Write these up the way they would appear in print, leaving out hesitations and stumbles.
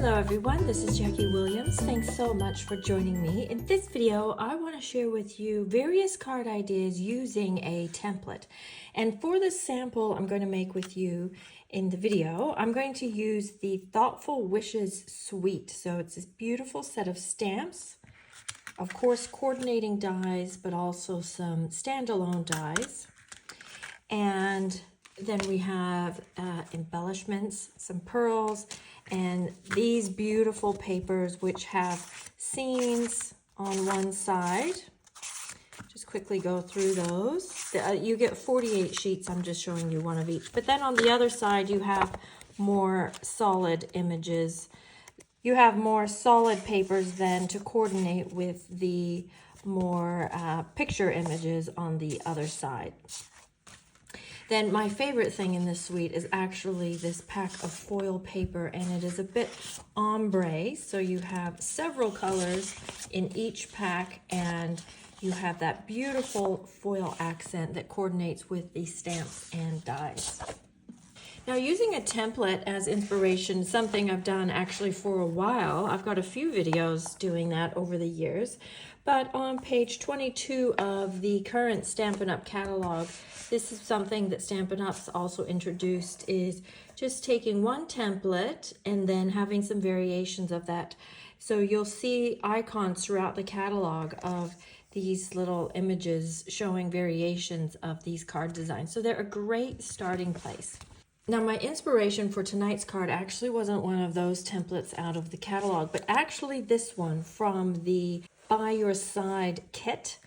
Hello everyone, this is Jackie Williams. Thanks so much for joining me. In this video, I want to share with you various card ideas using a template. And for the sample I'm going to make with you in the video, I'm going to use the Thoughtful Wishes suite. So it's this beautiful set of stamps, of course coordinating dies, but also some standalone dies. And then we have embellishments, some pearls, and these beautiful papers which have scenes on one side. Just quickly go through those. You get 48 sheets. I'm just showing you one of each. But then on the other side, you have more solid images. You have more solid papers then to coordinate with the more picture images on the other side. Then my favorite thing in this suite is actually this pack of foil paper, and it is a bit ombre, so you have several colors in each pack, and you have that beautiful foil accent that coordinates with the stamps and dies. Now, using a template as inspiration, something I've done actually for a while. I've got a few videos doing that over the years. But on page 22 of the current Stampin' Up! Catalog, this is something that Stampin' Up's also introduced, is just taking one template and then having some variations of that. So you'll see icons throughout the catalog of these little images showing variations of these card designs. So they're a great starting place. Now, my inspiration for tonight's card actually wasn't one of those templates out of the catalog, but actually this one from the By Your Side kit.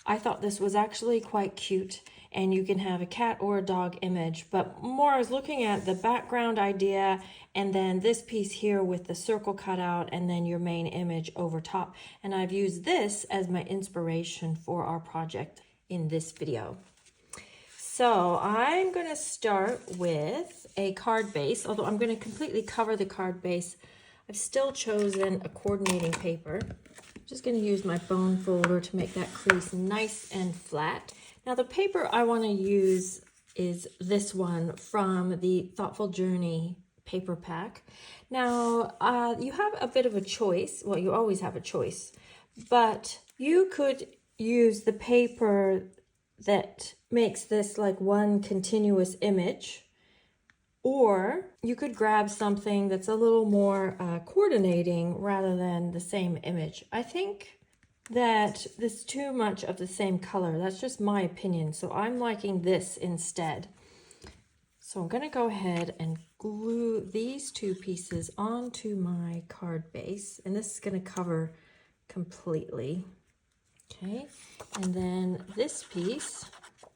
I thought this was actually quite cute, and you can have a cat or a dog image, but more I was looking at the background idea and then this piece here with the circle cut out and then your main image over top. And I've used this as my inspiration for our project in this video. So I'm going to start with a card base, although I'm going to completely cover the card base. I've still chosen a coordinating paper. I'm just going to use my bone folder to make that crease nice and flat. Now the paper I want to use is this one from the Thoughtful Journey paper pack. Now you have a bit of a choice. Well, you always have a choice, but you could use the paper that makes this like one continuous image, or you could grab something that's a little more coordinating rather than the same image. I think that this is too much of the same color. That's just my opinion. So I'm liking this instead. So I'm going to go ahead and glue these two pieces onto my card base, and this is going to cover completely. Okay, and then this piece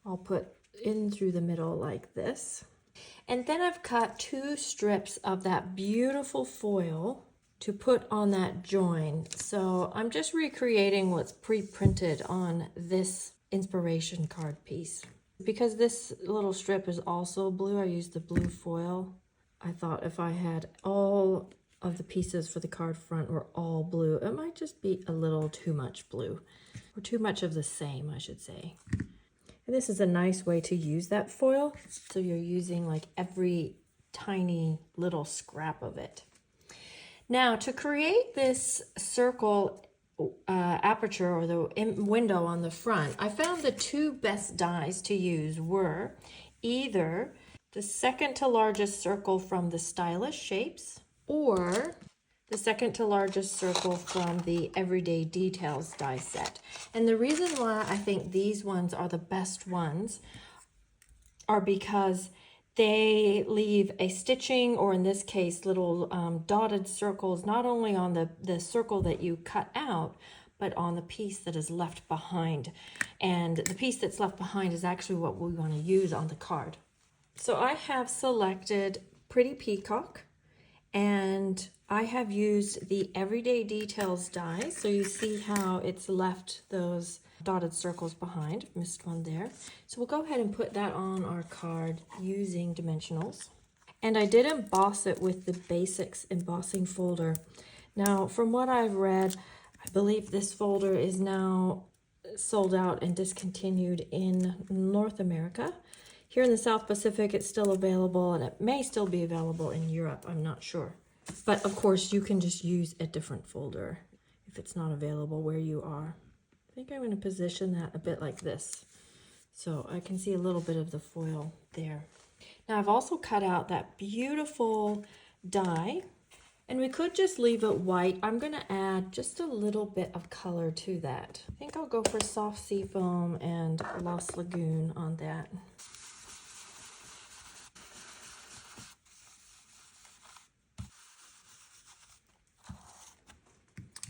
I'll put in through the middle like this. And then I've cut two strips of that beautiful foil to put on that join. So I'm just recreating what's pre-printed on this inspiration card piece. Because this little strip is also blue, I used the blue foil. I thought if I had all of the pieces for the card front were all blue, it might just be a little too much blue, or too much of the same, I should say. And this is a nice way to use that foil. So you're using like every tiny little scrap of it. Now to create this circle aperture or the window on the front, I found the two best dies to use were either the second to largest circle from the Stylish Shapes or the second to largest circle from the Everyday Details die set. And the reason why I think these ones are the best ones are because they leave a stitching, or in this case, little dotted circles, not only on the circle that you cut out, but on the piece that is left behind. And the piece that's left behind is actually what we want to use on the card. So I have selected Pretty Peacock, and I have used the Everyday Details die. So you see how it's left those dotted circles behind. Missed one there. So we'll go ahead and put that on our card using dimensionals. And I did emboss it with the Basics embossing folder. Now, from what I've read, I believe this folder is now sold out and discontinued in North America. Here in the South Pacific, it's still available, and it may still be available in Europe. I'm not sure. But of course, you can just use a different folder if it's not available where you are. I think I'm going to position that a bit like this, so I can see a little bit of the foil there. Now I've also cut out that beautiful die, and we could just leave it white. I'm going to add just a little bit of color to that. I think I'll go for soft seafoam and Lost Lagoon on that.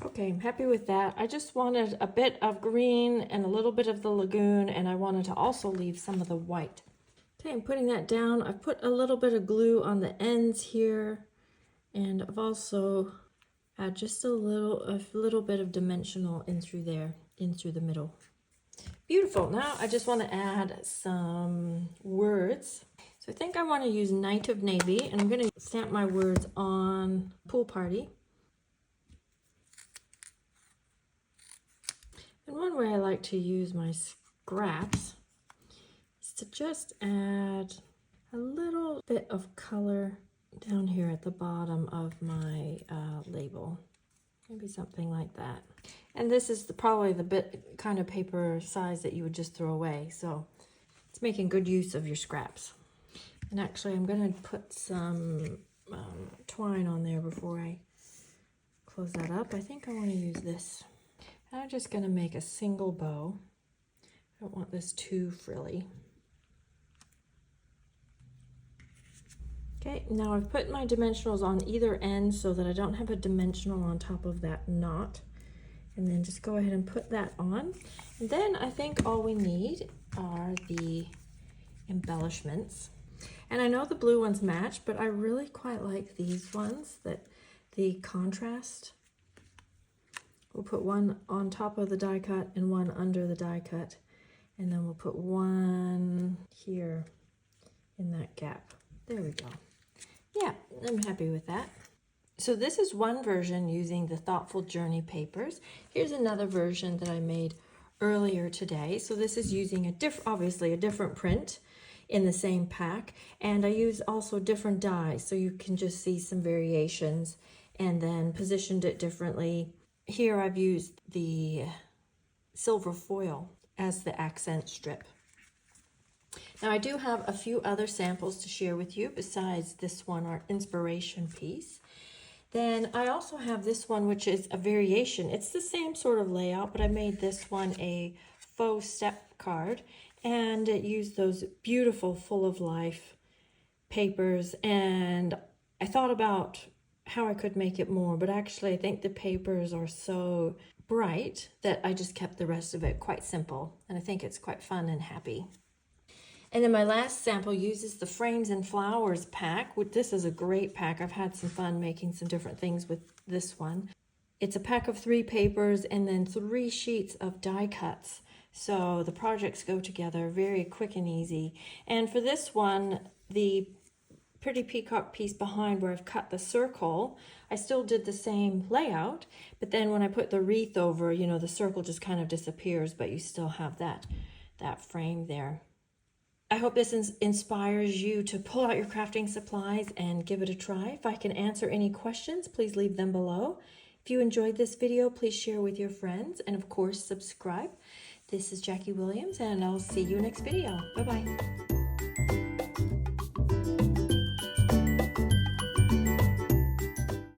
Okay, I'm happy with that. I just wanted a bit of green and a little bit of the lagoon, and I wanted to also leave some of the white. Okay, I'm putting that down. I've put a little bit of glue on the ends here, and I've also add just a little bit of dimensional in through there, in through the middle. Beautiful. Now I just want to add some words. So I think I want to use Night of Navy, and I'm going to stamp my words on Pool Party. And one way I like to use my scraps is to just add a little bit of color down here at the bottom of my label. Maybe something like that. And this is probably the kind of paper size that you would just throw away. So it's making good use of your scraps. And actually I'm going to put some twine on there before I close that up. I think I want to use this. I'm just going to make a single bow. I don't want this too frilly. Okay, now I've put my dimensionals on either end so that I don't have a dimensional on top of that knot. And then just go ahead and put that on. And then I think all we need are the embellishments. And I know the blue ones match, but I really quite like these ones, that the contrast. We'll put one on top of the die cut and one under the die cut. And then we'll put one here in that gap. There we go. Yeah, I'm happy with that. So this is one version using the Thoughtful Journey papers. Here's another version that I made earlier today. So this is using obviously a different print in the same pack. And I use also different dies, so you can just see some variations, and then positioned it differently. Here I've used the silver foil as the accent strip. Now I do have a few other samples to share with you besides this one, our inspiration piece. Then I also have this one, which is a variation. It's the same sort of layout, but I made this one a faux step card, and it used those beautiful full of life papers. And I thought about how I could make it more, but actually I think the papers are so bright that I just kept the rest of it quite simple, and I think it's quite fun and happy. And then my last sample uses the Frames and Flowers pack. This is a great pack. I've had some fun making some different things with this one. It's a pack of 3 papers and then 3 sheets of die cuts. So the projects go together very quick and easy. And for this one, the pretty peacock piece behind where I've cut the circle, I still did the same layout, but then when I put the wreath over, you know, the circle just kind of disappears, but you still have that frame there. I hope this inspires you to pull out your crafting supplies and give it a try. If I can answer any questions, please leave them below. If you enjoyed this video, please share with your friends, and of course, subscribe. This is Jacque Williams, and I'll see you next video. Bye-bye.